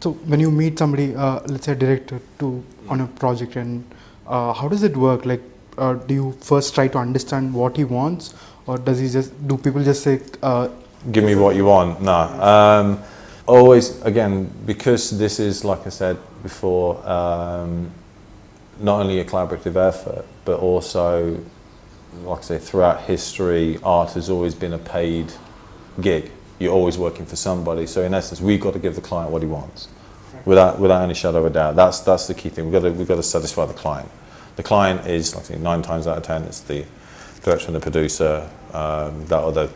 So when you meet somebody, let's say a director, to on a project, and how does it work? Like, do you first try to understand what he wants, or do people just say, give me what you want? No. Always, again, because this is, like I said before, not only a collaborative effort, but also, like I say, throughout history, art has always been a paid gig. You're always working for somebody. So in essence, we've got to give the client what he wants, without any shadow of a doubt. That's the key thing. We've got to satisfy the client. The client is, like I say, 9 times out of 10, it's the director and the producer. That other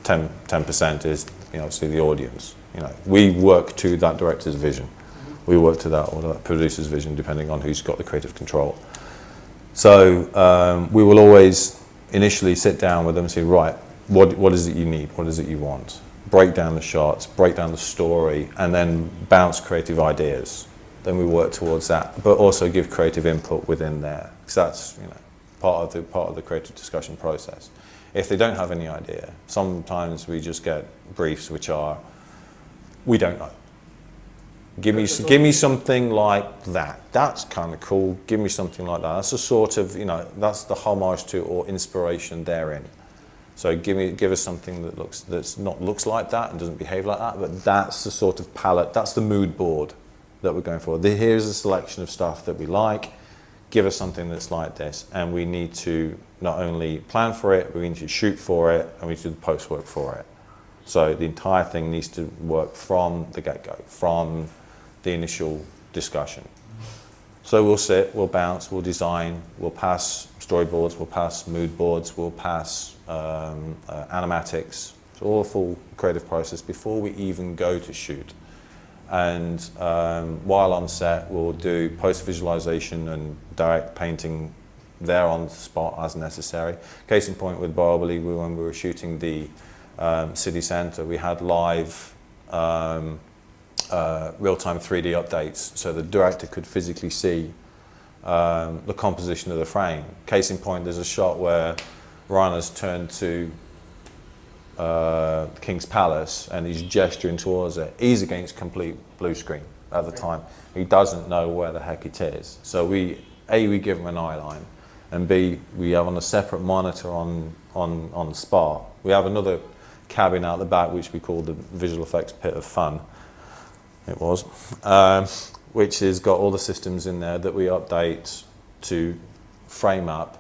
10% is, obviously the audience. We work to that director's vision. We work to that, or that producer's vision, depending on who's got the creative control. So we will always initially sit down with them and say, right, what is it you need? What is it you want? Break down the shots, break down the story, and then bounce creative ideas. Then we work towards that, but also give creative input within there, because that's part of the creative discussion process. If they don't have any idea, sometimes we just get briefs which are, we don't know. Give me something like that. That's kind of cool. Give me something like that. That's a sort of, that's the homage to or inspiration therein. So give us something that looks like that and doesn't behave like that, but that's the sort of palette, that's the mood board that we're going for. Here's a selection of stuff that we like. Give us something that's like this, and we need to not only plan for it, we need to shoot for it, and we need to do the post work for it. So the entire thing needs to work from the get-go, from the initial discussion. So we'll sit, we'll bounce, we'll design, we'll pass storyboards, we'll pass mood boards, we'll pass animatics. So all the full creative process before we even go to shoot. And while on set, we'll do post-visualization and direct painting there on the spot as necessary. Case in point with Bahubali, when we were shooting the city centre, we had live real-time 3D updates, so the director could physically see the composition of the frame. Case in point, there's a shot where Rana's turned to the King's Palace and he's gesturing towards it. He's against complete blue screen at the time. He doesn't know where the heck it is. So we give him an eye line, and B, we have on a separate monitor on the spot. We have another cabin out the back which we call the visual effects pit of fun. It was, which has got all the systems in there that we update to frame up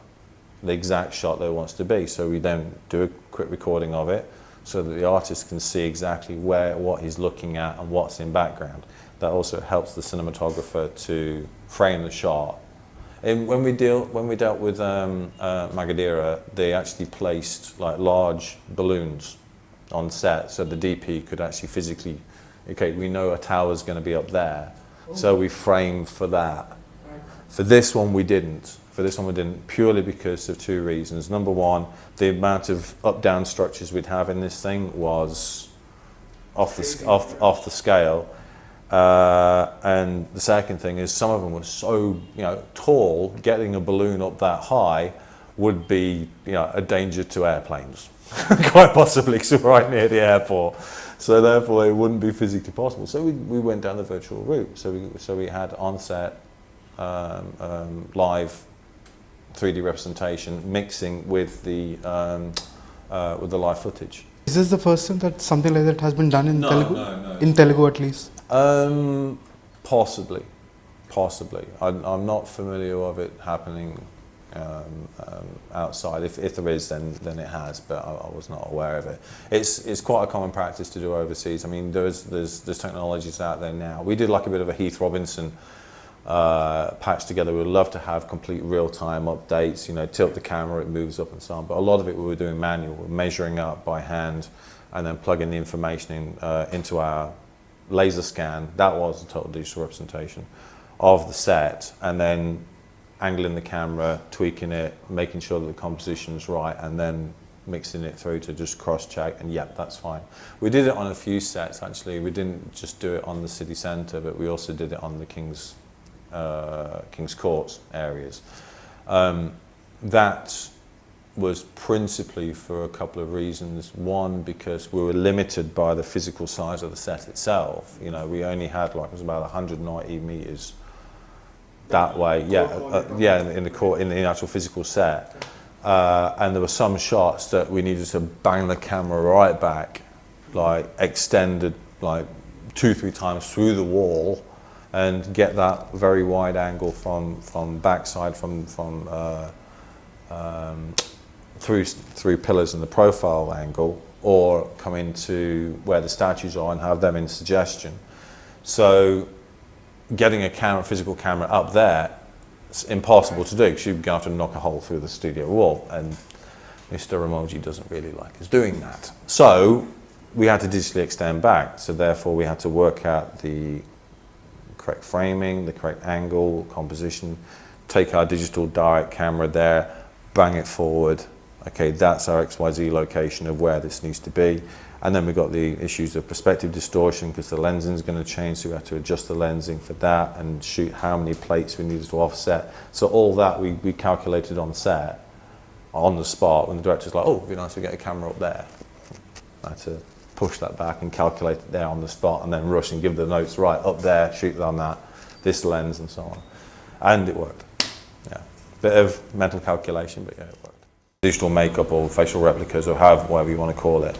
the exact shot that it wants to be. So we then do a quick recording of it so that the artist can see exactly what he's looking at and what's in background. That also helps the cinematographer to frame the shot. And when we dealt with Magadira, they actually placed like large balloons on set, so the DP could actually physically, okay, we know a tower's going to be up there, so we framed for that. For this one we didn't. Purely because of 2 reasons. Number one, the amount of up-down structures we'd have in this thing was off the scale. And the second thing is some of them were so tall, getting a balloon up that high would be a danger to airplanes. Quite possibly, because we're right near the airport. So therefore it wouldn't be physically possible. So we went down the virtual route. So we had on-set live 3D representation mixing with the live footage. is this the first time that something like that has been done in Telugu? No. In Telugu at least? Possibly. I'm not familiar of it happening outside. If there is, then it has, but I was not aware of it. It's quite a common practice to do overseas. I mean, there's technologies out there now. We did like a bit of a Heath Robinson patch together. We'd love to have complete real-time updates, tilt the camera, it moves up and so on. But a lot of it we were doing manual, we're measuring up by hand and then plugging the information into our laser scan. That was a total digital representation of the set, and then angling the camera, tweaking it, making sure that the composition's right, and then mixing it through to just cross-check, and yep, that's fine. We did it on a few sets, actually. We didn't just do it on the city centre, but we also did it on the King's Courts areas. That was principally for a couple of reasons. One, because we were limited by the physical size of the set itself. You know, we only had like, it was about 190 meters that way. Yeah, in the court, in the actual physical set. And there were some shots that we needed to bang the camera right back, like extended like 2-3 times through the wall, and get that very wide angle from backside through pillars in the profile angle, or come into where the statues are and have them in suggestion. So getting a physical camera up there, it's impossible to do because you're going to have to knock a hole through the studio wall, and Mr. Ramoji doesn't really like us doing that. So we had to digitally extend back, so therefore we had to work out the correct framing, the correct angle, composition, take our digital direct camera there, bang it forward. Okay, that's our XYZ location of where this needs to be. And then we've got the issues of perspective distortion because the lensing is going to change, so we have to adjust the lensing for that and shoot how many plates we needed to offset. So all that we calculated on set, on the spot, when the director's like, oh, it'd be nice to get a camera up there. I had to push that back and calculate it there on the spot, and then rush and give the notes, right, up there, shoot on that, this lens, and so on. And it worked. Yeah, bit of mental calculation, but yeah, it worked. Digital makeup or facial replicas, or whatever you want to call it.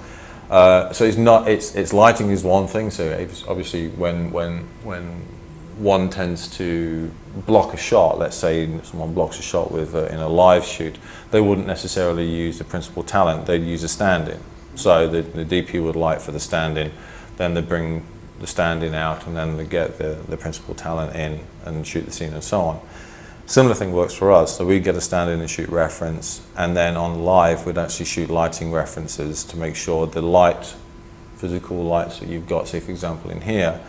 So it's not. It's lighting is one thing. So it's obviously when one tends to block a shot, let's say someone blocks a shot with in a live shoot, they wouldn't necessarily use the principal talent. They'd use a stand-in. So the DP would light for the stand-in, then they bring the stand-in out, and then they get the principal talent in and shoot the scene and so on. Similar thing works for us, so we get a stand-in and shoot reference, and then on live we'd actually shoot lighting references to make sure the physical lights that you've got, say for example in here,